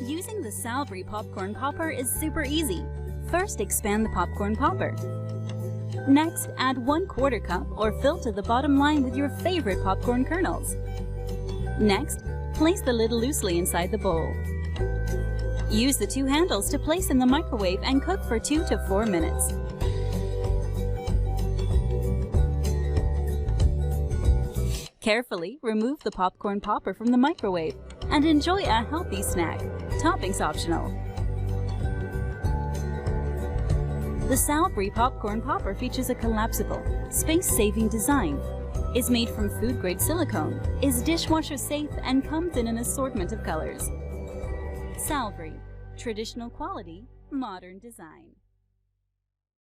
Using the Salisbury popcorn popper is super easy. First, expand the popcorn popper. Next, add 1/4 cup or fill to the bottom line with your favorite popcorn kernels. Next, place the lid loosely inside the bowl. Use the 2 handles to place in the microwave and cook for 2 to 4 minutes. Carefully remove the popcorn popper from the microwave and enjoy a healthy snack. Toppings optional. The Salisbury popcorn popper features a collapsible, space-saving design, is made from food-grade silicone, is dishwasher safe, and comes in an assortment of colors. Salisbury, traditional quality, modern design.